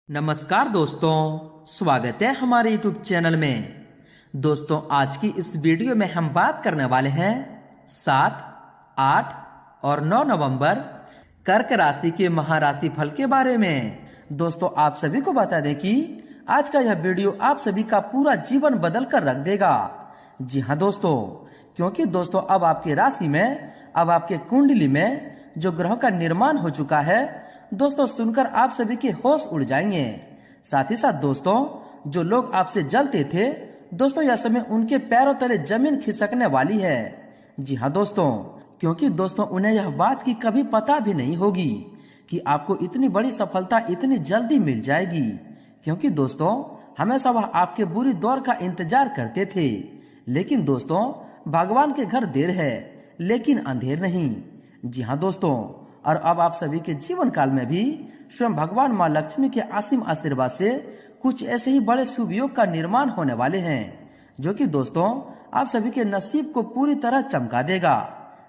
नमस्कार दोस्तों, स्वागत है हमारे YouTube चैनल में। दोस्तों, आज की इस वीडियो में हम बात करने वाले हैं 7, 8 और 9 नवंबर कर्क राशि के महाराशि फल के बारे में। दोस्तों, आप सभी को बता दें कि आज का यह वीडियो आप सभी का पूरा जीवन बदल कर रख देगा। जी हाँ दोस्तों, क्योंकि दोस्तों अब आपकी राशि में, अब आपके कुंडली में जो ग्रहों का निर्माण हो चुका है, दोस्तों सुनकर आप सभी के होश उड़ जाएंगे। साथ ही साथ दोस्तों, जो लोग आपसे जलते थे, दोस्तों यह समय उनके पैरों तले जमीन खिसकने वाली है। जी हाँ दोस्तों, क्योंकि दोस्तों उन्हें यह बात की कभी पता भी नहीं होगी कि आपको इतनी बड़ी सफलता इतनी जल्दी मिल जाएगी। क्योंकि दोस्तों हमेशा वह आपके बुरी दौर का इंतजार करते थे, लेकिन दोस्तों भगवान के घर देर है लेकिन अंधेर नहीं। जी हाँ दोस्तों, और अब आप सभी के जीवन काल में भी स्वयं भगवान माँ लक्ष्मी के असीम आशीर्वाद से कुछ ऐसे ही बड़े शुभ योग का निर्माण होने वाले हैं, जो कि दोस्तों आप सभी के नसीब को पूरी तरह चमका देगा।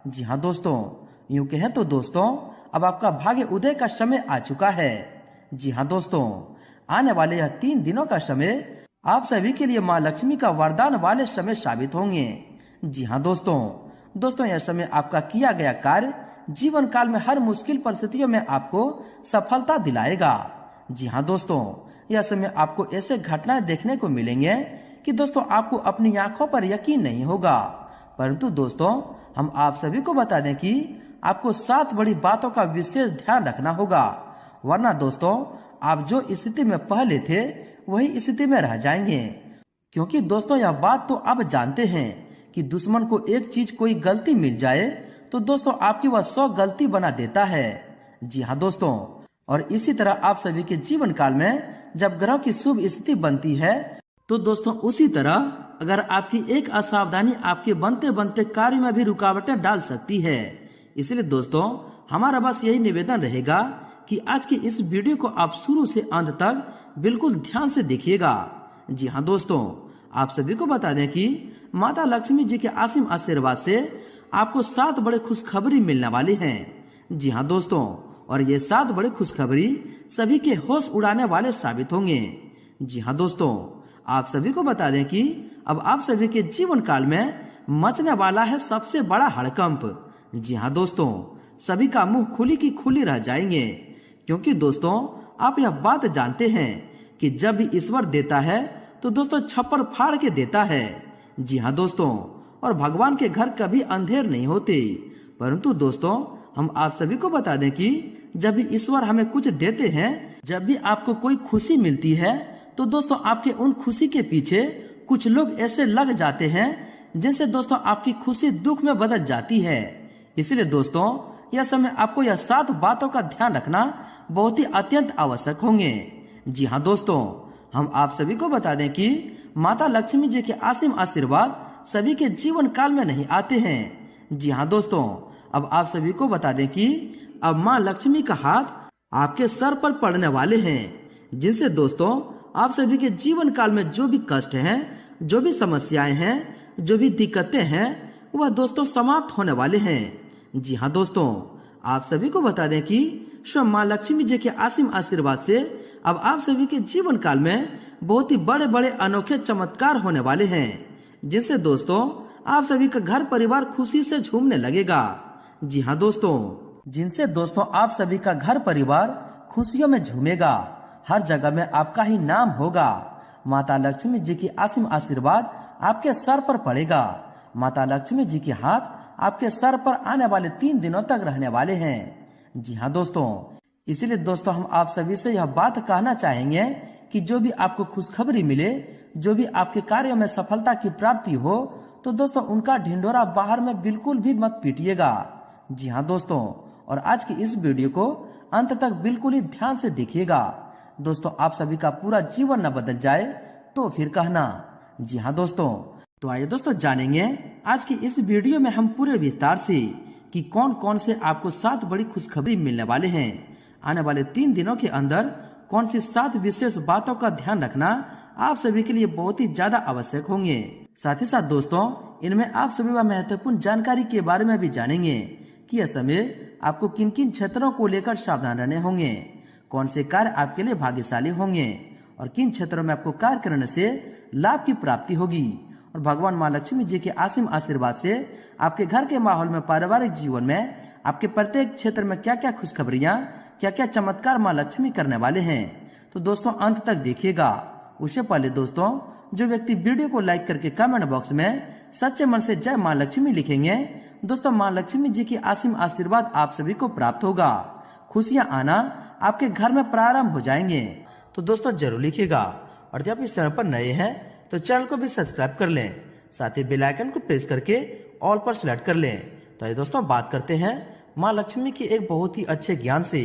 जी हाँ दोस्तों, यूं कहें तो दोस्तों अब आपका भाग्य उदय का समय आ चुका है। जी हाँ दोस्तों, आने वाले यह 3 दिनों का समय आप सभी के लिए माँ लक्ष्मी का वरदान वाले समय साबित होंगे। जी हाँ दोस्तों यह समय आपका किया गया कार्य जीवन काल में हर मुश्किल परिस्थितियों में आपको सफलता दिलाएगा। जी हाँ दोस्तों, यह समय आपको ऐसे घटनाएं देखने को मिलेंगे कि दोस्तों आपको अपनी आंखों पर यकीन नहीं होगा। परंतु दोस्तों हम आप सभी को बता दें कि आपको 7 बड़ी बातों का विशेष ध्यान रखना होगा, वरना दोस्तों आप जो स्थिति में पहले थे वही स्थिति में रह जाएंगे। क्योंकि दोस्तों यह बात तो आप जानते हैं कि दुश्मन को एक चीज कोई गलती मिल जाए तो दोस्तों आपकी वह 100 गलती बना देता है। जी हाँ दोस्तों, और इसी तरह आप सभी के जीवन काल में जब ग्रह की शुभ स्थिति बनती है, तो दोस्तों उसी तरह अगर आपकी एक असावधानी आपके बनते बनते कार्य में भी रुकावटें डाल सकती है। इसलिए दोस्तों हमारा बस यही निवेदन रहेगा कि आज की इस वीडियो को आप शुरू से अंत तक बिल्कुल ध्यान से देखिएगा। जी हाँ दोस्तों, आप सभी को बता दें कि माता लक्ष्मी जी के असीम आशीर्वाद से आपको 7 बड़े खुशखबरी मिलने वाली हैं। जी हाँ दोस्तों, और ये 7 बड़े खुशखबरी सभी के होश उड़ाने वाले साबित होंगे। जी हाँ दोस्तों, आप सभी को बता दें कि अब आप सभी के जीवन काल में मचने वाला है सबसे बड़ा हड़कंप। जी हाँ दोस्तों, सभी का मुंह खुली की खुली रह जाएंगे। क्योंकि दोस्तों आप यह बात जानते हैं कि जब भी ईश्वर देता है तो दोस्तों छप्पर फाड़ के देता है। जी हाँ दोस्तों, और भगवान के घर कभी अंधेर नहीं होते। परंतु दोस्तों हम आप सभी को बता दें कि जब भी ईश्वर हमें कुछ देते हैं, जब भी आपको कोई खुशी मिलती है, तो दोस्तों आपके उन खुशी के पीछे कुछ लोग ऐसे लग जाते हैं जिनसे दोस्तों आपकी खुशी दुख में बदल जाती है। इसलिए दोस्तों यह समय आपको यह 7 बातों का ध्यान रखना बहुत ही अत्यंत आवश्यक होंगे। जी हाँ दोस्तों, हम आप सभी को बता दें कि माता लक्ष्मी जी के असीम आशीर्वाद सभी के जीवन काल में नहीं आते हैं। जी हाँ दोस्तों, अब आप सभी को बता दें कि अब माँ लक्ष्मी का हाथ आपके सर पर पड़ने वाले हैं, जिनसे दोस्तों आप सभी के जीवन काल में जो भी कष्ट हैं, जो भी समस्याएं हैं, जो भी दिक्कतें हैं, वह दोस्तों समाप्त होने वाले हैं। जी हाँ दोस्तों, आप सभी को बता दें कि स्वयं माँ लक्ष्मी जी के असीम आशीर्वाद से अब आप सभी के जीवन काल में बहुत ही बड़े बड़े अनोखे चमत्कार होने वाले हैं, जिनसे दोस्तों आप सभी का घर परिवार खुशी से झूमने लगेगा। जी हाँ दोस्तों, जिनसे दोस्तों आप सभी का घर परिवार खुशियों में झूमेगा, हर जगह में आपका ही नाम होगा। माता लक्ष्मी जी की असीम आशीर्वाद आपके सर पर पड़ेगा। माता लक्ष्मी जी के हाथ आपके सर पर आने वाले 3 दिनों तक रहने वाले हैं। जी हाँ दोस्तों, इसलिए दोस्तों हम आप सभी से यह बात कहना चाहेंगे कि जो भी आपको खुशखबरी मिले, जो भी आपके कार्यों में सफलता की प्राप्ति हो, तो दोस्तों उनका ढिंढोरा बाहर में बिल्कुल भी मत पीटिएगा। जी हाँ दोस्तों, और आज की इस वीडियो को अंत तक बिल्कुल ही ध्यान से देखिएगा। दोस्तों आप सभी का पूरा जीवन न बदल जाए तो फिर कहना। जी हाँ दोस्तों, तो आइए दोस्तों जानेंगे आज की इस वीडियो में हम पूरे विस्तार से कि कौन कौन से आपको 7 बड़ी खुशखबरी मिलने वाले हैं। आने वाले 3 दिनों के अंदर कौन सी 7 विशेष बातों का ध्यान रखना आप सभी के लिए बहुत ही ज्यादा आवश्यक होंगे। साथ ही साथ दोस्तों इनमें आप सभी वह महत्वपूर्ण जानकारी के बारे में भी जानेंगे कि यह समय आपको किन किन क्षेत्रों को लेकर सावधान रहने होंगे, कौन से कार्य आपके लिए भाग्यशाली होंगे और किन क्षेत्रों में आपको कार्य करने से लाभ की प्राप्ति होगी। और भगवान माँ लक्ष्मी जी के असीम आशीर्वाद से आपके घर के माहौल में, पारिवारिक जीवन में, आपके प्रत्येक क्षेत्र में क्या क्या खुशखबरियां, क्या क्या चमत्कार माँ लक्ष्मी करने वाले हैं। तो दोस्तों अंत तक देखिएगा। उससे पहले दोस्तों, जो व्यक्ति वीडियो को लाइक करके कमेंट बॉक्स में सच्चे मन से जय माँ लक्ष्मी लिखेंगे, दोस्तों माँ लक्ष्मी जी की असीम आशीर्वाद आप सभी को प्राप्त होगा। खुशियां आना आपके घर में प्रारंभ हो जाएंगे। तो दोस्तों जरूर लिखिएगा। और जब इस चैनल पर नए हैं तो चैनल को भी सब्सक्राइब कर लें, साथ ही बेल आइकन को प्रेस करके ऑल पर सेलेक्ट कर लें। तो ये दोस्तों बात करते हैं माँ लक्ष्मी की एक बहुत ही अच्छे ज्ञान से,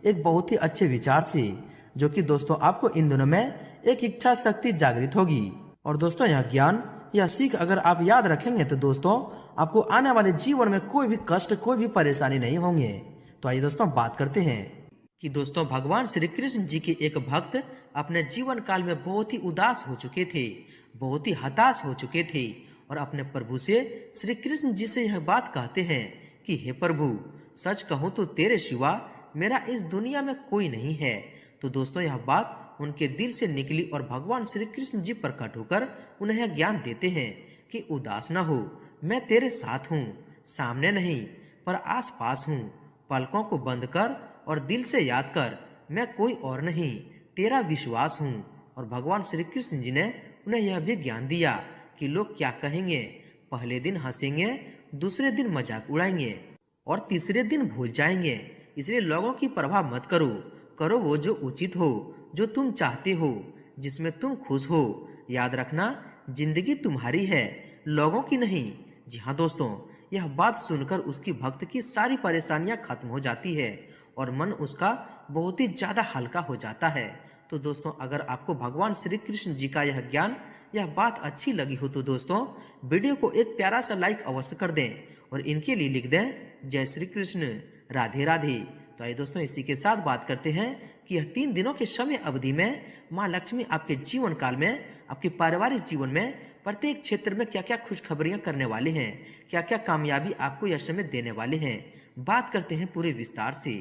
एक बहुत ही अच्छे विचार से, जो कि दोस्तों आपको इन दिनों में एक इच्छा शक्ति जागृत होगी। और दोस्तों यह ज्ञान, यह सीख अगर आप याद रखेंगे तो दोस्तों आपको आने वाले जीवन में कोई भी कष्ट, कोई भी परेशानी नहीं होंगे। तो आइए दोस्तों बात करते हैं कि दोस्तों भगवान श्री कृष्ण जी के एक भक्त अपने जीवन काल में बहुत ही उदास हो चुके थे, बहुत ही हताश हो चुके थे और अपने प्रभु से, श्री कृष्ण जी से यह बात कहते हैं कि हे प्रभु, सच कहूँ तो तेरे सिवा मेरा इस दुनिया में कोई नहीं है। तो दोस्तों यह बात उनके दिल से निकली और भगवान श्री कृष्ण जी प्रकट होकर उन्हें यह ज्ञान देते हैं कि उदास न हो, मैं तेरे साथ हूँ, सामने नहीं पर आस पास हूँ। पलकों को बंद कर और दिल से याद कर, मैं कोई और नहीं, तेरा विश्वास हूँ। और भगवान श्री कृष्ण जी ने उन्हें यह भी ज्ञान दिया कि लोग क्या कहेंगे। पहले दिन हंसेंगे, दूसरे दिन मजाक उड़ाएंगे और तीसरे दिन भूल जाएंगे। इसलिए लोगों की परवाह मत करो, करो वो जो उचित हो, जो तुम चाहते हो, जिसमें तुम खुश हो। याद रखना, जिंदगी तुम्हारी है, लोगों की नहीं। जी हाँ दोस्तों, यह बात सुनकर उसकी भक्त की सारी परेशानियां खत्म हो जाती है और मन उसका बहुत ही ज्यादा हल्का हो जाता है। तो दोस्तों अगर आपको भगवान श्री कृष्ण जी का यह ज्ञान, यह बात अच्छी लगी हो तो दोस्तों वीडियो को एक प्यारा सा लाइक अवश्य कर दें और इनके लिए लिख दें जय श्री कृष्ण, राधे राधे। तो आइए दोस्तों इसी के साथ बात करते हैं कि यह 3 दिनों के समय अवधि में माँ लक्ष्मी आपके जीवन काल में, आपके पारिवारिक जीवन में प्रत्येक क्षेत्र में क्या क्या खुशखबरियां करने वाले हैं, क्या क्या कामयाबी आपको यह समय देने वाले हैं। बात करते हैं पूरे विस्तार से।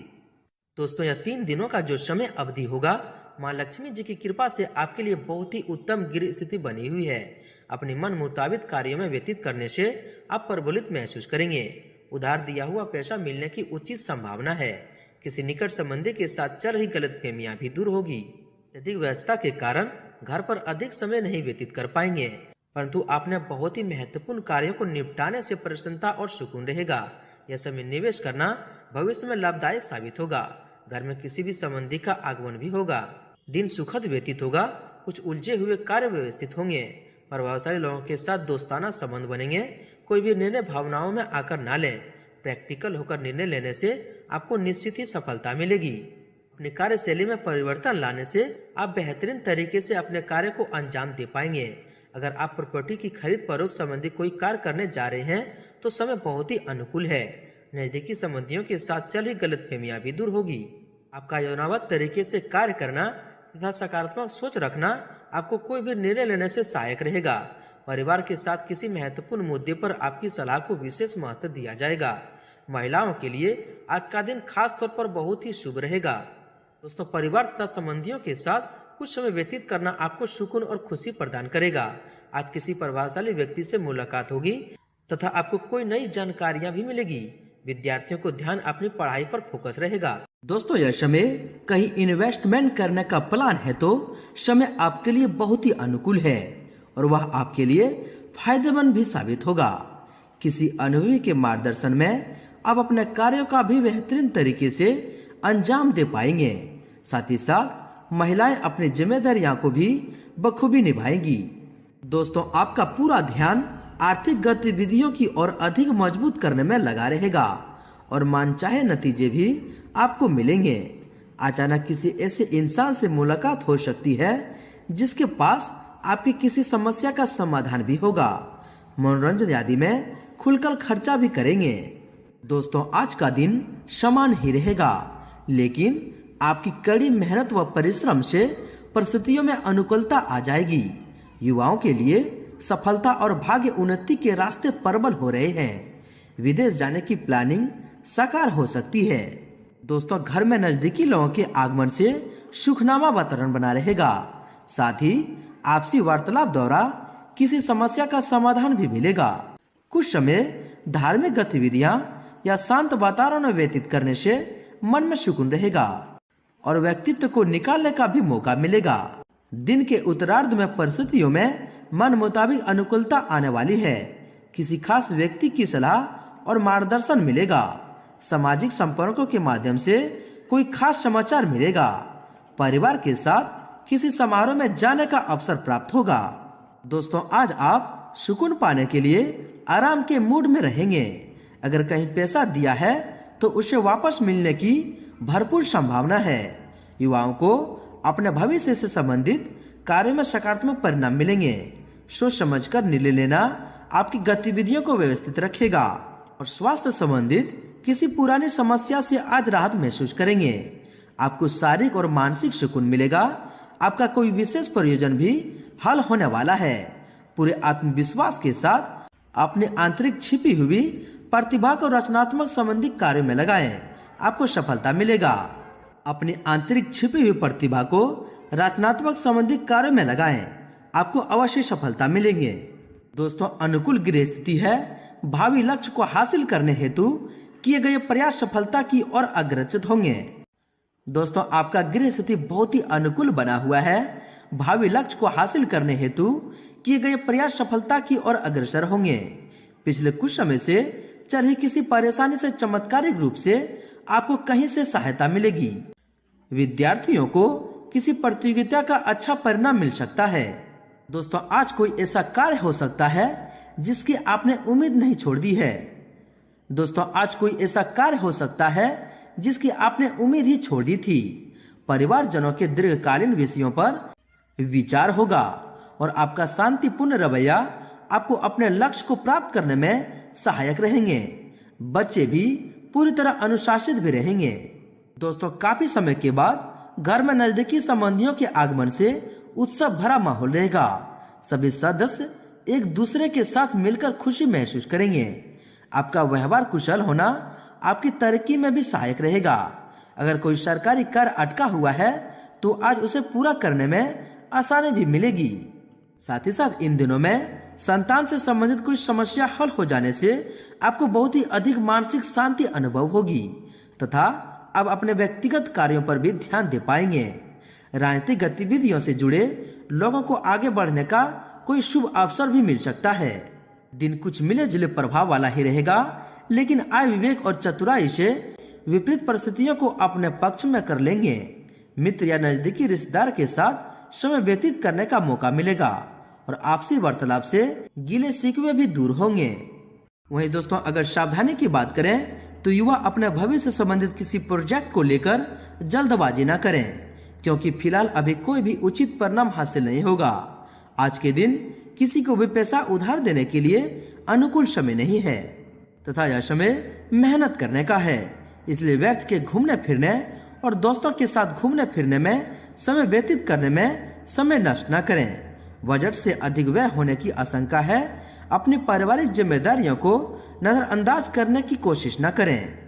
दोस्तों यह 3 दिनों का जो समय अवधि होगा, माँ लक्ष्मी जी की कृपा से आपके लिए बहुत ही उत्तम गृह स्थिति बनी हुई है। अपने मन मुताबिक कार्यों में व्यतीत करने से आप प्रफुल्लित महसूस करेंगे। उधार दिया हुआ पैसा मिलने की उचित संभावना है। किसी निकट संबंधी के साथ चल रही गलतफहमियां भी दूर होगी। अधिक व्यस्तता के कारण घर पर अधिक समय नहीं व्यतीत कर पाएंगे, परंतु आपने बहुत ही महत्वपूर्ण कार्यों को निपटाने से प्रसन्नता और सुकून रहेगा। यह समय निवेश करना भविष्य में लाभदायक साबित होगा। घर में किसी भी संबंधी का आगमन भी होगा। दिन सुखद व्यतीत होगा। कुछ उलझे हुए कार्य व्यवस्थित होंगे। प्रभावशाली लोगों के साथ दोस्ताना संबंध बनेंगे। कोई भी निर्णय भावनाओं में आकर ना लें। प्रैक्टिकल होकर निर्णय लेने से आपको निश्चित ही सफलता मिलेगी। अपनी कार्यशैली में परिवर्तन लाने से आप बेहतरीन तरीके से अपने कार्य को अंजाम दे पाएंगे। अगर आप प्रॉपर्टी की खरीद फरोख्त संबंधी कोई कार्य करने जा रहे हैं तो समय बहुत ही अनुकूल है। नजदीकी संबंधियों के साथ चल रही गलतफहमियां भी दूर होगी। आपका योजनाबद्ध तरीके से कार्य करना तथा सकारात्मक सोच रखना आपको कोई भी निर्णय लेने से सहायक रहेगा। परिवार के साथ किसी महत्वपूर्ण मुद्दे पर आपकी सलाह को विशेष महत्व दिया जाएगा। महिलाओं के लिए आज का दिन खास तौर पर बहुत ही शुभ रहेगा। दोस्तों परिवार तथा संबंधियों के साथ कुछ समय व्यतीत करना आपको सुकून और खुशी प्रदान करेगा। आज किसी प्रभावशाली व्यक्ति से मुलाकात होगी तथा आपको कोई नई जानकारियां भी मिलेगी। विद्यार्थियों को ध्यान अपनी पढ़ाई पर फोकस रहेगा। दोस्तों यह समय कहीं इन्वेस्टमेंट करने का प्लान है तो समय आपके लिए बहुत ही अनुकूल है और वह आपके लिए फायदेमंद भी साबित होगा। किसी अनुभवी के मार्गदर्शन में आप अपने कार्यों का भी बेहतरीन तरीके से अंजाम दे पाएंगे। साथ ही साथ महिलाएं अपनी जिम्मेदारियों को भी बखूबी निभाएंगी। दोस्तों आपका पूरा ध्यान आर्थिक गतिविधियों की ओर अधिक मजबूत करने में लगा रहेगा और मनचाहे नतीजे भी आपको मिलेंगे। अचानक किसी ऐसे इंसान से मुलाकात हो सकती है जिसके पास आपकी किसी समस्या का समाधान भी होगा। मनोरंजन आदि में खुलकर खर्चा भी करेंगे। दोस्तों आज का दिन समान ही रहेगा, लेकिन आपकी कड़ी मेहनत व परिश्रम से परिस्थितियों में अनुकूलता आ जाएगी। युवाओं के लिए सफलता और भाग्य उन्नति के रास्ते प्रबल हो रहे हैं। विदेश जाने की प्लानिंग साकार हो सकती है। दोस्तों घर में नजदीकी लोगों के आगमन से सुखनामा वातावरण बना रहेगा। साथ ही आपसी वार्तालाप द्वारा किसी समस्या का समाधान भी मिलेगा। कुछ समय धार्मिक गतिविधियां या शांत वातावरण में व्यतीत करने से मन में सुकून रहेगा और व्यक्तित्व को निकालने का भी मौका मिलेगा। दिन के उत्तरार्ध में परिस्थितियों में मन मुताबिक अनुकूलता आने वाली है। किसी खास व्यक्ति की सलाह और मार्गदर्शन मिलेगा। सामाजिक संपर्कों के माध्यम से कोई खास समाचार मिलेगा। परिवार के साथ किसी समारोह में जाने का अवसर प्राप्त होगा। दोस्तों आज आप सुकून पाने के लिए आराम के मूड में रहेंगे। अगर कहीं पैसा दिया है तो उसे वापस मिलने की भरपूर संभावना है। युवाओं को अपने भविष्य से संबंधित कार्यों में सकारात्मक परिणाम मिलेंगे। सोच समझकर निर्णय लेना आपकी गतिविधियों को व्यवस्थित रखेगा और स्वास्थ्य संबंधित किसी पुरानी समस्या से आज राहत महसूस करेंगे। आपको शारीरिक और मानसिक सुकून मिलेगा। आपका कोई विशेष प्रयोजन भी हल होने वाला है। पूरे आत्मविश्वास के साथ अपनी आंतरिक छिपी हुई प्रतिभा को रचनात्मक संबंधी कार्यों में लगाएं। आपको सफलता मिलेगा। अपनी आंतरिक छिपी हुई प्रतिभा को रचनात्मक संबंधी कार्यों में लगाएं। आपको अवश्य सफलता मिलेंगे। दोस्तों अनुकूल गृह स्थिति है। भावी लक्ष्य को हासिल करने हेतु किए गए प्रयास सफलता की ओर अग्रसर होंगे। दोस्तों आपका गृह स्थिति बहुत ही अनुकूल बना हुआ है। भावी लक्ष्य को हासिल करने हेतु किए गए प्रयास सफलता की ओर अग्रसर होंगे। पिछले कुछ समय से चल रही किसी परेशानी से चमत्कारिक रूप से आपको कहीं से सहायता मिलेगी। विद्यार्थियों को किसी प्रतियोगिता का अच्छा परिणाम मिल सकता है। दोस्तों आज कोई ऐसा कार्य हो सकता है जिसकी आपने उम्मीद नहीं छोड़ दी है। दोस्तों आज कोई ऐसा कार्य हो सकता है जिसकी आपने उम्मीद ही छोड़ दी थी। परिवारजनों के दीर्घकालीन विषयों पर विचार होगा और आपका शांतिपूर्ण रवैया आपको अपने लक्ष्य को प्राप्त करने में सहायक रहेंगे। बच्चे भी पूरी तरह अनुशासित भी रहेंगे। दोस्तों काफी समय के बाद घर में नजदीकी संबंधियों के आगमन से उत्सव भरा माहौल रहेगा। सभी सदस्य एक दूसरे के साथ मिलकर खुशी महसूस करेंगे। आपका व्यवहार कुशल होना आपकी तरक्की में भी सहायक रहेगा। अगर कोई सरकारी कार्य अटका हुआ है तो आज उसे पूरा करने में आसानी भी मिलेगी। साथ ही साथ इन दिनों में संतान से संबंधित कोई समस्या हल हो जाने से आपको बहुत ही अधिक मानसिक शांति अनुभव होगी तथा अब अपने व्यक्तिगत कार्यों पर भी ध्यान दे पाएंगे। राजनीतिक गतिविधियों से जुड़े लोगों को आगे बढ़ने का कोई शुभ अवसर भी मिल सकता है। दिन कुछ मिले जुले प्रभाव वाला ही रहेगा, लेकिन आय विवेक और चतुराई से विपरीत परिस्थितियों को अपने पक्ष में कर लेंगे। मित्र या नजदीकी रिश्तेदार के साथ समय व्यतीत करने का मौका मिलेगा और आपसी वार्तालाप से गिले शिकवे भी दूर होंगे। वहीं दोस्तों अगर सावधानी की बात करें तो युवा अपने भविष्य से संबंधित किसी प्रोजेक्ट को लेकर जल्दबाजी न करें, क्योंकि फिलहाल अभी कोई भी उचित परिणाम हासिल नहीं होगा। आज के दिन किसी को भी पैसा उधार देने के लिए अनुकूल समय नहीं है तथा यह समय मेहनत करने का है। इसलिए व्यर्थ के घूमने फिरने और दोस्तों के साथ घूमने फिरने में समय व्यतीत करने में समय नष्ट न करें। बजट से अधिक व्यय होने की आशंका है। अपनी पारिवारिक जिम्मेदारियों को नजरअंदाज करने की कोशिश न करें।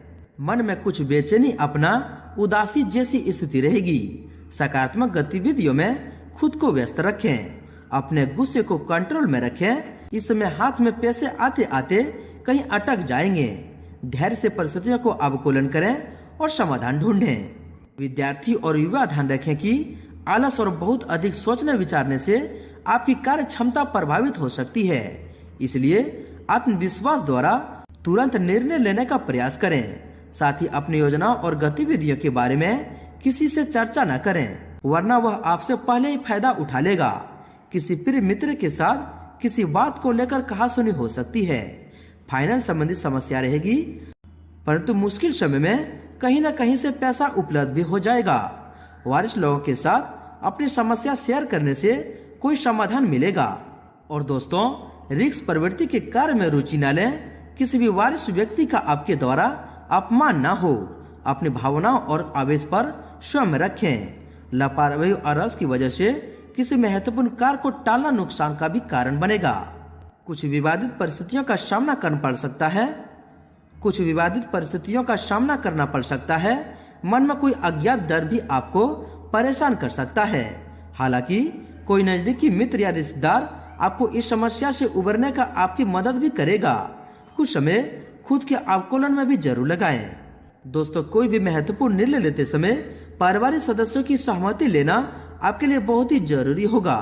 मन में कुछ बेचैनी, अपना उदासी जैसी स्थिति रहेगी। सकारात्मक गतिविधियों में खुद को व्यस्त रखें। अपने गुस्से को कंट्रोल में रखें। इस समय हाथ में पैसे आते आते कहीं अटक जाएंगे। धैर्य से परिस्थितियों को अवकूलन करें और समाधान ढूंढें। विद्यार्थी और युवा ध्यान रखें कि आलस और बहुत अधिक सोचने विचारने से आपकी कार्य क्षमता प्रभावित हो सकती है। इसलिए आत्मविश्वास द्वारा तुरंत निर्णय लेने का प्रयास करें। साथ ही अपनी योजनाओं और गतिविधियों के बारे में किसी से चर्चा न करें, वरना वह आपसे पहले ही फायदा उठा लेगा। किसी प्रिय मित्र के साथ किसी बात को लेकर कहासुनी हो सकती है। फाइनेंस संबंधी समस्या रहेगी, परंतु मुश्किल समय में कहीं न कहीं से पैसा उपलब्ध भी हो जाएगा। वरिष्ठ लोगों के साथ अपनी समस्या शेयर करने से कोई समाधान मिलेगा। और दोस्तों रिस्क प्रवृत्ति के कार्य में रुचि न लें। किसी भी वरिष्ठ व्यक्ति का आपके द्वारा अपमान न हो। अपनी भावनाओं और आवेश पर स्वयं रखें। लापरवाही और रस की वजह से किसी महत्वपूर्ण कार्य को टालना नुकसान का भी कारण बनेगा। कुछ विवादित परिस्थितियों का सामना करना पड़ सकता है। मन में कोई अज्ञात डर भी आपको परेशान कर सकता है। हालांकि कोई नजदीकी मित्र या रिश्तेदार आपको इस समस्या से उबरने का आपकी मदद भी करेगा। कुछ समय खुद के आकलन में भी जरूर लगाएं। दोस्तों, कोई भी महत्वपूर्ण निर्णय लेते समय पारिवारिक सदस्यों की सहमति लेना आपके लिए बहुत ही जरूरी होगा।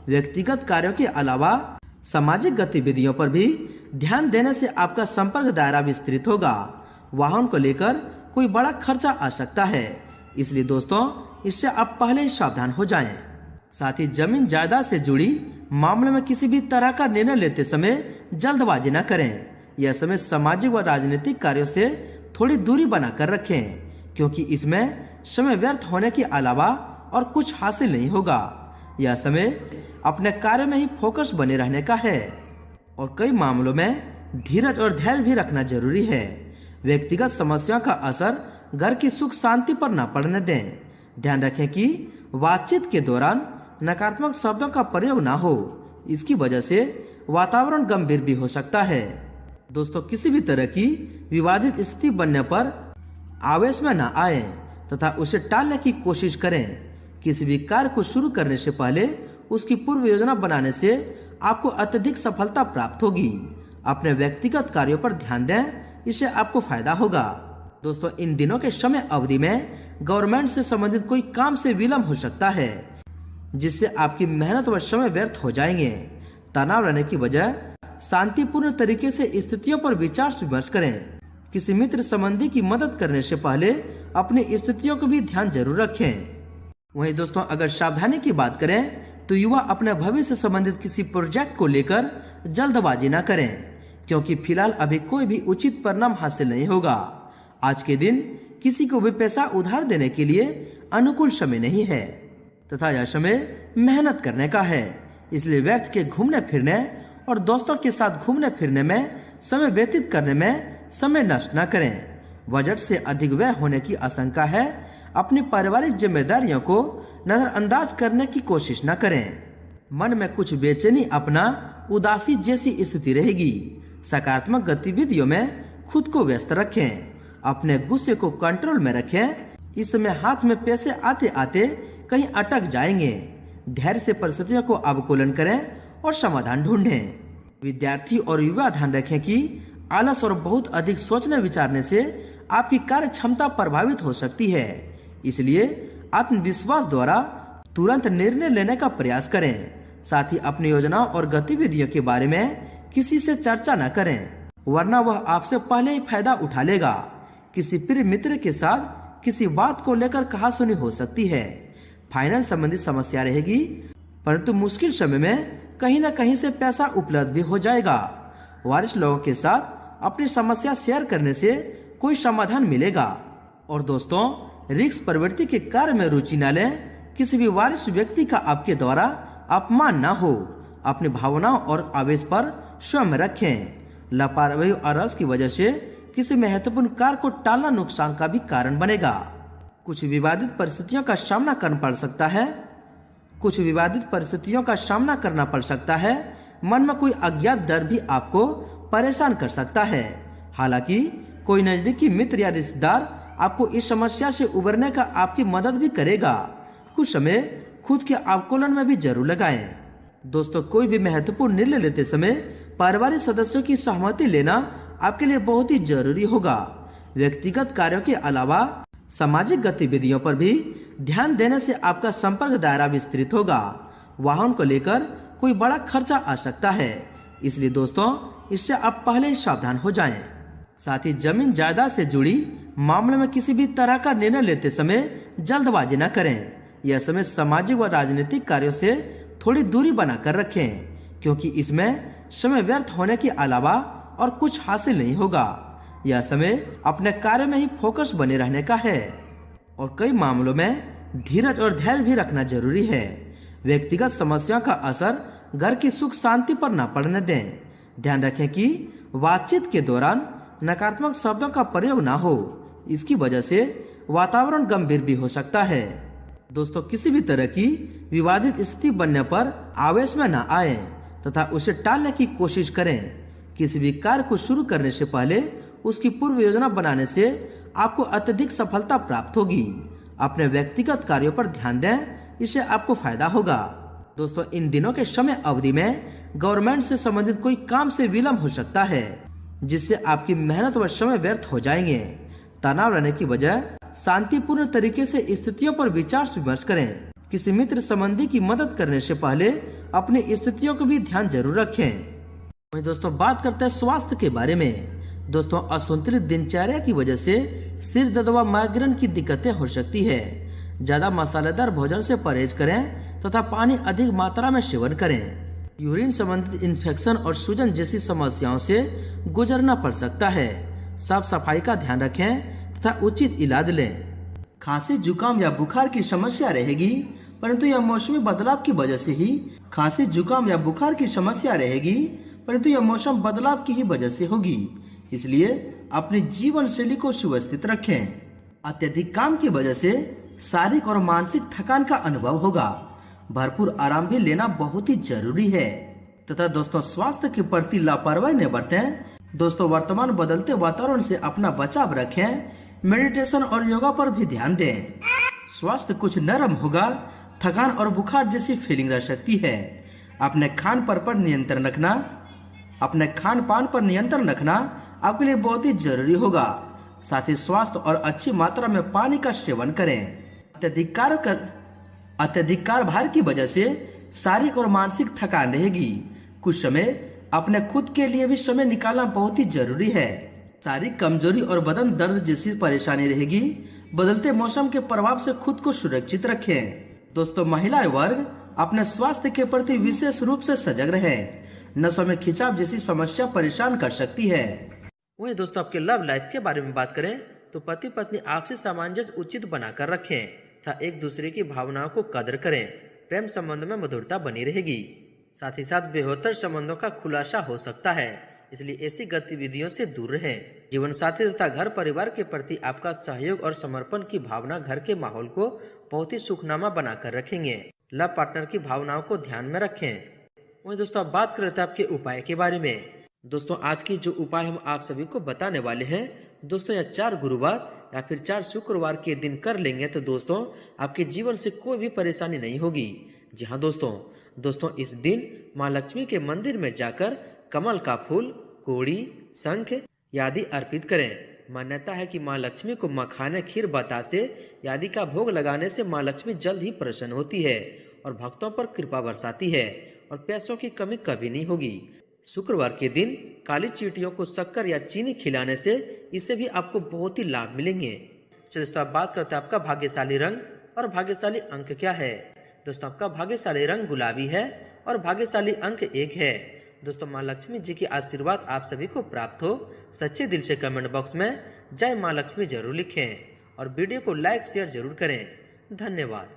व्यक्तिगत कार्यों के अलावा सामाजिक गतिविधियों पर भी ध्यान देने से आपका संपर्क दायरा विस्तृत होगा। वाहन को लेकर कोई बड़ा खर्चा आ सकता है, इसलिए दोस्तों इससे आप पहले ही सावधान हो जाएं। साथ ही जमीन जायदाद से जुड़ी मामले में किसी भी तरह का निर्णय लेते समय जल्दबाजी न करें। यह समय सामाजिक व राजनीतिक कार्यों से थोड़ी दूरी बनाकर रखें, क्योंकि इसमें समय व्यर्थ होने के अलावा और कुछ हासिल नहीं होगा। यह समय अपने कार्य में ही फोकस बने रहने का है और कई मामलों में धीरज और धैर्य भी रखना जरूरी है। व्यक्तिगत समस्याओं का असर घर की सुख शांति पर न पड़ने दें। ध्यान रखें कि बातचीत के दौरान नकारात्मक शब्दों का प्रयोग ना हो, इसकी वजह से वातावरण गंभीर भी हो सकता है। दोस्तों, किसी भी तरह की विवादित स्थिति बनने पर आवेश में न आए तथा उसे टालने की कोशिश करें। किसी भी कार्य को शुरू करने से पहले उसकी पूर्व योजना बनाने से आपको अत्यधिक सफलता प्राप्त होगी। अपने व्यक्तिगत कार्यों पर ध्यान दें, इससे आपको फायदा होगा। दोस्तों, इन दिनों के समय अवधि में गवर्नमेंट से संबंधित कोई काम से विलंब हो सकता है, जिससे आपकी मेहनत व समय व्यर्थ हो जाएंगे। तनाव रहने की वजह शांतिपूर्ण तरीके से स्थितियों पर विचार विमर्श करें। किसी मित्र संबंधी की मदद करने से पहले अपनी स्थितियों को भी ध्यान जरूर रखें। वहीं दोस्तों, अगर सावधानी की बात करें तो युवा अपने भविष्य से संबंधित किसी प्रोजेक्ट को लेकर जल्दबाजी न करें, क्योंकि फिलहाल अभी कोई भी उचित परिणाम हासिल नहीं होगा। आज के दिन किसी को भी पैसा उधार देने के लिए अनुकूल समय नहीं है तथा यह समय मेहनत करने का है। इसलिए व्यर्थ के घूमने फिरने और दोस्तों के साथ घूमने फिरने में समय व्यतीत करने में समय नष्ट न करें। बजट से अधिक व्यय होने की आशंका है। अपनी पारिवारिक जिम्मेदारियों को नजरअंदाज करने की कोशिश न करें। मन में कुछ बेचैनी, अपना उदासी जैसी स्थिति रहेगी। सकारात्मक गतिविधियों में खुद को व्यस्त रखें। अपने गुस्से को कंट्रोल में रखें। इस समय हाथ में पैसे आते आते कहीं अटक जाएंगे। धैर्य से परिस्थितियों को अवकलन करें और समाधान ढूंढें। विद्यार्थी और युवा ध्यान रखें कि आलस और बहुत अधिक सोचने विचारने से आपकी कार्य क्षमता प्रभावित हो सकती है। इसलिए आत्मविश्वास द्वारा तुरंत निर्णय लेने का प्रयास करें। साथ ही अपनी योजनाओं और गतिविधियों के बारे में किसी से चर्चा न करें, वरना वह आपसे पहले ही फायदा उठा लेगा। किसी प्रिय मित्र के साथ किसी बात को लेकर कहासुनी हो सकती है। फाइनेंस संबंधी समस्या रहेगी, परंतु मुश्किल समय में कहीं न कहीं से पैसा उपलब्ध भी हो जाएगा। वरिष्ठ लोगों के साथ अपनी समस्या शेयर करने से कोई समाधान मिलेगा। और दोस्तों, रिस्क प्रवृत्ति के कार्य में रुचि न लें। किसी भी वरिष्ठ व्यक्ति का आपके द्वारा अपमान न हो। अपनी भावनाओं और आवेश पर स्वयं रखें। लापरवाही और रस की वजह से किसी महत्वपूर्ण कार्य को टालना नुकसान का भी कारण बनेगा। कुछ विवादित परिस्थितियों का सामना करना पड़ सकता है। मन में कोई अज्ञात डर भी आपको परेशान कर सकता है। हालांकि कोई नजदीकी मित्र या रिश्तेदार आपको इस समस्या से उबरने का आपकी मदद भी करेगा। कुछ समय खुद के आकलन में भी जरूर लगाएं। दोस्तों, कोई भी महत्वपूर्ण निर्णय लेते समय पारिवारिक सदस्यों की सहमति लेना आपके लिए बहुत ही जरूरी होगा। व्यक्तिगत कार्यों के अलावा सामाजिक गतिविधियों पर भी ध्यान देने से आपका संपर्क दायरा विस्तृत होगा। वाहन को लेकर कोई बड़ा खर्चा आ सकता है, इसलिए दोस्तों इससे आप पहले ही सावधान हो जाएं। साथ ही जमीन जायदाद से जुड़ी मामले में किसी भी तरह का निर्णय लेते समय जल्दबाजी न करें। यह समय सामाजिक व राजनीतिक कार्यों से थोड़ी दूरी बनाकर रखें, क्योंकि इसमें समय व्यर्थ होने के अलावा और कुछ हासिल नहीं होगा। यह समय अपने कार्य में ही फोकस बने रहने का है और कई मामलों में धीरज और धैर्य भी रखना जरूरी है। व्यक्तिगत समस्याओं का असर घर की सुख शांति पर न पड़ने दें। ध्यान रखें कि बातचीत के दौरान नकारात्मक शब्दों का प्रयोग ना हो, इसकी वजह से वातावरण गंभीर भी हो सकता है। दोस्तों, किसी भी तरह की विवादित स्थिति बनने पर आवेश में न आए तथा उसे टालने की कोशिश करें। किसी भी कार्य को शुरू करने से पहले उसकी पूर्व योजना बनाने से आपको अत्यधिक सफलता प्राप्त होगी। अपने व्यक्तिगत कार्यों पर ध्यान दें, इससे आपको फायदा होगा। दोस्तों, इन दिनों के समय अवधि में गवर्नमेंट से संबंधित कोई काम से विलंब हो सकता है, जिससे आपकी मेहनत व समय व्यर्थ हो जाएंगे। तनाव रहने की वजह शांतिपूर्ण तरीके से स्थितियों पर विचार विमर्श करें। किसी मित्र संबंधी की मदद करने से पहले अपनी स्थितियों को भी ध्यान जरूर रखें। वहीं दोस्तों, बात करते हैं स्वास्थ्य के बारे में। दोस्तों, असंतुलित दिनचर्या की वजह से सिर दर्द व माइग्रेन की दिक्कतें हो सकती है। ज्यादा मसालेदार भोजन से परहेज करें तथा पानी अधिक मात्रा में सेवन करें। यूरिन संबंधित इन्फेक्शन और सूजन जैसी समस्याओं से गुजरना पड़ सकता है। साफ सफाई का ध्यान रखें तथा उचित इलाज लें। खांसी, जुकाम या बुखार की समस्या रहेगी, परंतु यह मौसमी बदलाव की वजह से ही खांसी, जुकाम या बुखार की समस्या रहेगी, परंतु यह मौसम बदलाव की ही वजह से होगी। इसलिए अपनी जीवन शैली को सुव्यवस्थित रखें। अत्यधिक काम की वजह से शारीरिक और मानसिक थकान का अनुभव होगा। भरपूर आराम भी लेना बहुत ही जरूरी है तथा दोस्तों, स्वास्थ्य के प्रति लापरवाही न बरतें। दोस्तों, वर्तमान बदलते वातावरण से अपना बचाव रखें। मेडिटेशन और योगा पर भी ध्यान दें। स्वास्थ्य कुछ नरम होगा। थकान और बुखार जैसी फीलिंग रह सकती है। अपने खान पान पर नियंत्रण रखना आपके लिए बहुत ही जरूरी होगा। साथ ही स्वास्थ्य और अच्छी मात्रा में पानी का सेवन करें। अत्यधिक कार्यभार की वजह से शारीरिक और मानसिक थकान रहेगी। कुछ समय अपने खुद के लिए भी समय निकालना बहुत ही जरूरी है। शारीरिक कमजोरी और बदन दर्द जैसी परेशानी रहेगी। बदलते मौसम के प्रभाव से खुद को सुरक्षित रखें। दोस्तों, महिला वर्ग अपने स्वास्थ्य के प्रति विशेष रूप से सजग रहे। नसों में खिंचाव जैसी समस्या परेशान कर सकती है। वहीं दोस्तों, आपके लव लाइफ के बारे में बात करें तो पति पत्नी आपसी सामंजस्य उचित बनाकर रखें तथा एक दूसरे की भावनाओं को कदर करें। प्रेम संबंध में मधुरता बनी रहेगी। साथ ही साथ बेहतर संबंधों का खुलासा हो सकता है, इसलिए ऐसी गतिविधियों से दूर रहें। जीवन साथी तथा घर परिवार के प्रति आपका सहयोग और समर्पण की भावना घर के माहौल को बहुत ही सुखनामा बनाकर रखेंगे। लव पार्टनर की भावनाओं को ध्यान में रखें। वहीं दोस्तों, अब बात करते हैं आपके उपाय के बारे में। दोस्तों, आज की जो उपाय हम आप सभी को बताने वाले हैं, दोस्तों यह 4 गुरुवार या फिर 4 शुक्रवार के दिन कर लेंगे तो दोस्तों आपके जीवन से कोई भी परेशानी नहीं होगी। जी हाँ दोस्तों, इस दिन माँ लक्ष्मी के मंदिर में जाकर कमल का फूल, कोड़ी, शंख आदि अर्पित करें। मान्यता है कि माँ लक्ष्मी को मखाने, खीर, बतासे आदि का भोग लगाने से माँ लक्ष्मी जल्द ही प्रसन्न होती है और भक्तों पर कृपा बरसाती है और पैसों की कमी कभी नहीं होगी। शुक्रवार के दिन काली चींटियों को शक्कर या चीनी खिलाने से इससे भी आपको बहुत ही लाभ मिलेंगे। चलिए दोस्तों, आप बात करते हैं आपका भाग्यशाली रंग और भाग्यशाली अंक क्या है। दोस्तों, आपका भाग्यशाली रंग गुलाबी है और भाग्यशाली अंक 1 है। दोस्तों, माँ लक्ष्मी जी की आशीर्वाद आप सभी को प्राप्त हो। सच्चे दिल से कमेंट बॉक्स में जय माँ लक्ष्मी जरूर लिखें और वीडियो को लाइक शेयर जरूर करें। धन्यवाद।